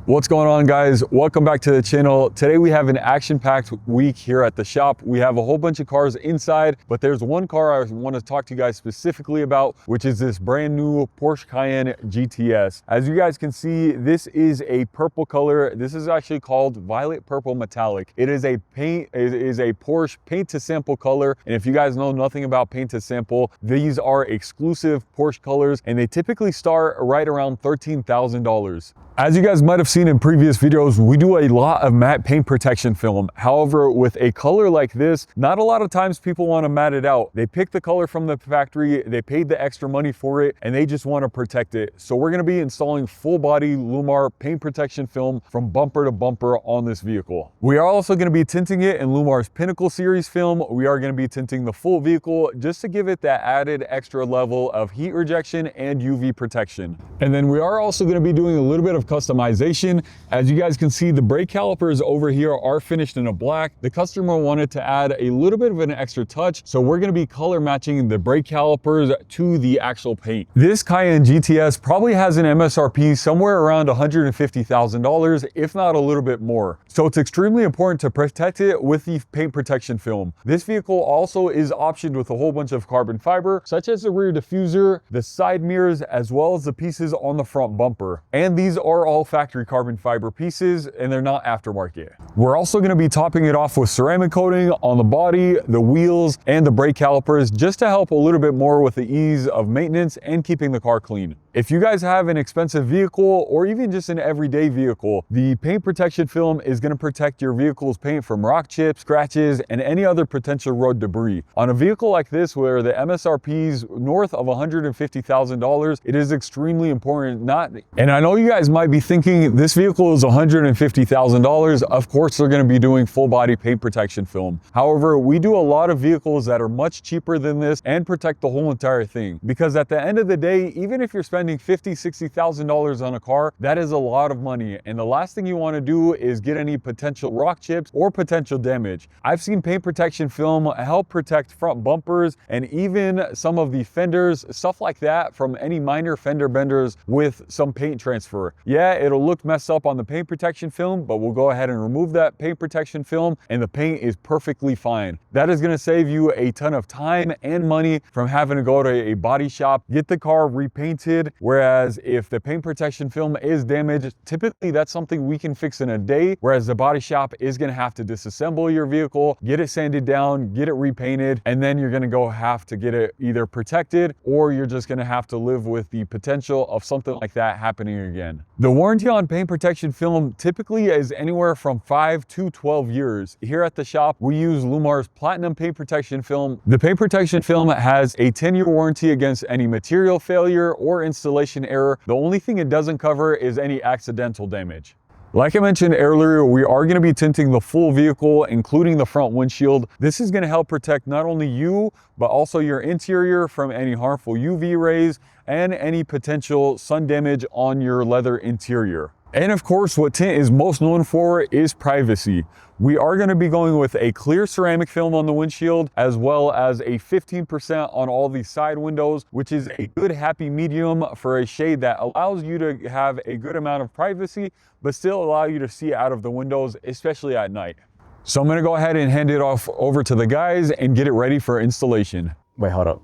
What's going on, guys? Welcome back to the channel. Today we have an action-packed week here at the shop. We have a whole bunch of cars inside, but there's one car I want to talk to you guys specifically about, which is this brand new Porsche Cayenne GTS. As you guys can see, this is a purple color. This is actually called violet purple metallic. It is a Porsche paint to sample color. And if you guys know nothing about paint to sample, these are exclusive Porsche colors and they typically start right around $13,000. As you guys might have seen in previous videos, we do a lot of matte paint protection film. However, with a color like this, not a lot of times people want to matte it out. They pick the color from the factory, they paid the extra money for it, and they just want to protect it. So we're going to be installing full body Lumar paint protection film from bumper to bumper on this vehicle. We are also going to be tinting it in Lumar's Pinnacle series film. We are going to be tinting the full vehicle just to give it that added extra level of heat rejection and UV protection. And then we are also going to be doing a little bit of customization. As you guys can see, the brake calipers over here are finished in a black. The customer wanted to add a little bit of an extra touch, so we're going to be color matching the brake calipers to the actual paint. This Cayenne GTS probably has an MSRP somewhere around $150,000, if not a little bit more. So it's extremely important to protect it with the paint protection film. This vehicle also is optioned with a whole bunch of carbon fiber, such as the rear diffuser, the side mirrors, as well as the pieces on the front bumper. And these are all factory carbon fiber pieces and they're not aftermarket. We're also going to be topping it off with ceramic coating on the body, the wheels, and the brake calipers just to help a little bit more with the ease of maintenance and keeping the car clean. If you guys have an expensive vehicle or even just an everyday vehicle, the paint protection film is going to protect your vehicle's paint from rock chips, scratches, and any other potential road debris. On a vehicle like this where the MSRP is north of $150,000, it is extremely important and I know you guys might be thinking this vehicle is $150,000. Of course, they're going to be doing full body paint protection film. However, we do a lot of vehicles that are much cheaper than this and protect the whole entire thing. Because at the end of the day, even if you're spending $50,000, $60,000 on a car, that is a lot of money. And the last thing you want to do is get any potential rock chips or potential damage. I've seen paint protection film help protect front bumpers and even some of the fenders, stuff like that, from any minor fender benders with some paint transfer. Yeah, it'll look messed up on the paint protection film, but we'll go ahead and remove that paint protection film and the paint is perfectly fine. That is going to save you a ton of time and money from having to go to a body shop, get the car repainted. Whereas if the paint protection film is damaged, typically that's something we can fix in a day, whereas the body shop is going to have to disassemble your vehicle, get it sanded down, get it repainted, and then you're going to have to get it either protected or you're just going to have to live with the potential of something like that happening again. The warranty on paint protection film typically is anywhere from 5 to 12 years. Here at the shop, we use Lumar's Platinum paint protection film. The paint protection film has a 10-year warranty against any material failure or installation error. The only thing it doesn't cover is any accidental damage. Like I mentioned earlier, we are going to be tinting the full vehicle, including the front windshield. This is going to help protect not only you, but also your interior from any harmful UV rays and any potential sun damage on your leather interior. And of course, what tint is most known for is privacy. We are going to be going with a clear ceramic film on the windshield, as well as a 15% on all the side windows, which is a good happy medium for a shade that allows you to have a good amount of privacy, but still allow you to see out of the windows, especially at night. So I'm going to go ahead and hand it off over to the guys and get it ready for installation. Wait, hold up.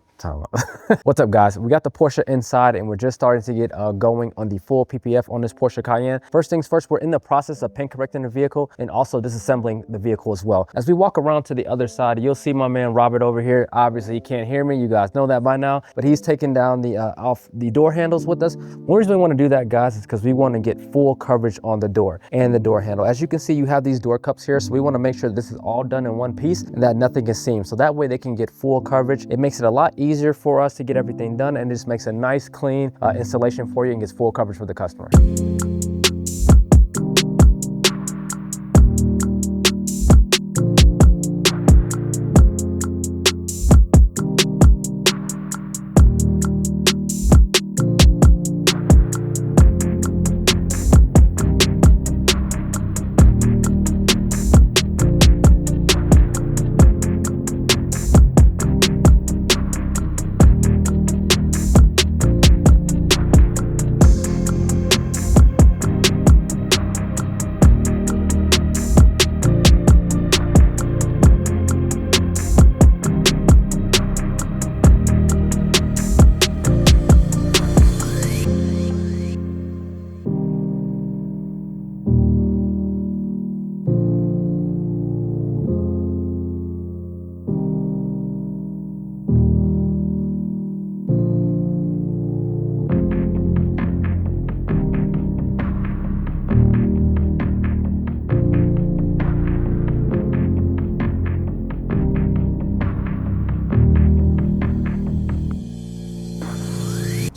What's up, guys? We got the Porsche inside and we're just starting to get going on the full PPF on this Porsche Cayenne. First things first, we're in the process of paint correcting the vehicle and also disassembling the vehicle as well. As we walk around to the other side, you'll see my man Robert over here. Obviously, he can't hear me. You guys know that by now, but he's taking down the off the door handles with us. One reason we want to do that, guys, is because we want to get full coverage on the door and the door handle. As you can see, you have these door cups here, so we want to make sure that this is all done in one piece and that nothing is seamed. So that way they can get full coverage. It makes it a lot easier for us to get everything done, and just makes a nice clean installation for you and gets full coverage for the customer.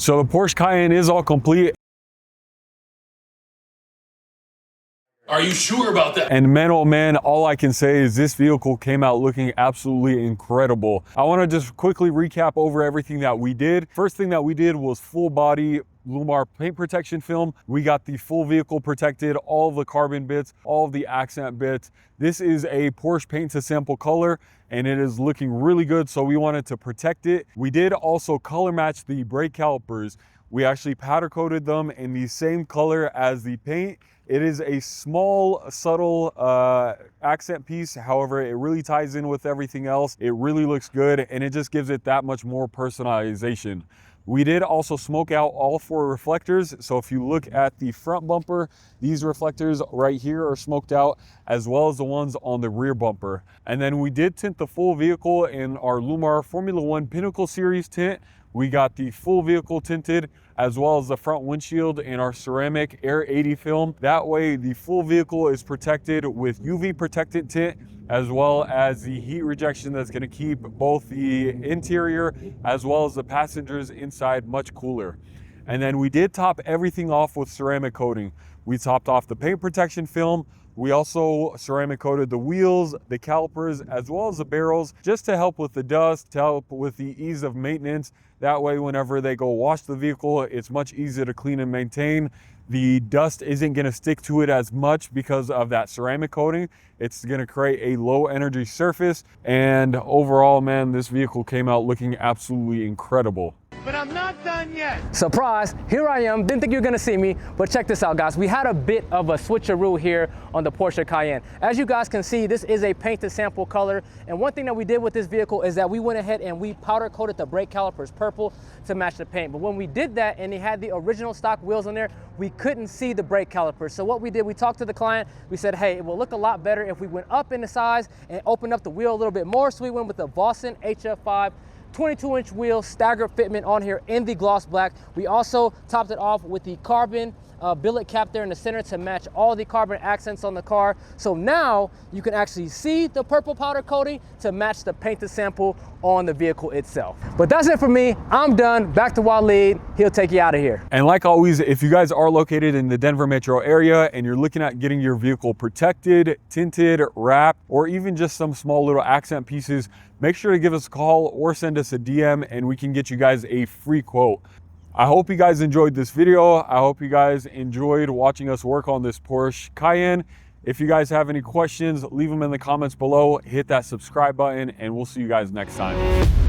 So the Porsche Cayenne is all complete. Are you sure about that? And man, oh man, all I can say is this vehicle came out looking absolutely incredible. I want to just quickly recap over everything that we did. First thing that we did was full body Lumar paint protection film. We got the full vehicle protected, all of the carbon bits, all of the accent bits. This is a Porsche paint to sample color and it is looking really good, so we wanted to protect it. We did also color match the brake calipers. We actually powder coated them in the same color as the paint. It is a small, subtle accent piece. However, it really ties in with everything else. It really looks good and it just gives it that much more personalization. We did also smoke out all 4 reflectors. So if you look at the front bumper, these reflectors right here are smoked out, as well as the ones on the rear bumper. And then we did tint the full vehicle in our Lumar Formula One Pinnacle Series tint. We got the full vehicle tinted, as well as the front windshield in our ceramic Air 80 film. That way the full vehicle is protected with UV protectant tint, as well as the heat rejection that's going to keep both the interior as well as the passengers inside much cooler. And then we did top everything off with ceramic coating. We topped off the paint protection film. We also ceramic coated the wheels, the calipers, as well as the barrels, just to help with the dust, to help with the ease of maintenance. That way, whenever they go wash the vehicle, it's much easier to clean and maintain. The dust isn't gonna stick to it as much because of that ceramic coating. It's gonna create a low energy surface. And overall, man, this vehicle came out looking absolutely incredible. But I'm not done yet. Surprise, here I am. Didn't think you were gonna see me, but check this out, guys. We had a bit of a switcheroo here on the Porsche Cayenne. As you guys can see, this is a paint to sample color. And one thing that we did with this vehicle is that we went ahead and we powder coated the brake calipers purple to match the paint. But when we did that and they had the original stock wheels on there, we couldn't see the brake calipers. So what we did, we talked to the client. We said, hey, it will look a lot better if we went up in the size and opened up the wheel a little bit more. So we went with the Vossen HF5 22-inch wheel staggered fitment on here in the gloss black. We also topped it off with the carbon billet cap there in the center to match all the carbon accents on the car. So now you can actually see the purple powder coating to match the paint to sample on the vehicle itself. But that's it for me. I'm done. Back to Waleed. He'll take you out of here. And like always, if you guys are located in the Denver metro area and you're looking at getting your vehicle protected, tinted, wrapped, or even just some small little accent pieces, make sure to give us a call or send us a DM and we can get you guys a free quote. I hope you guys enjoyed this video. I hope you guys enjoyed watching us work on this Porsche Cayenne. If you guys have any questions, leave them in the comments below. Hit that subscribe button and we'll see you guys next time.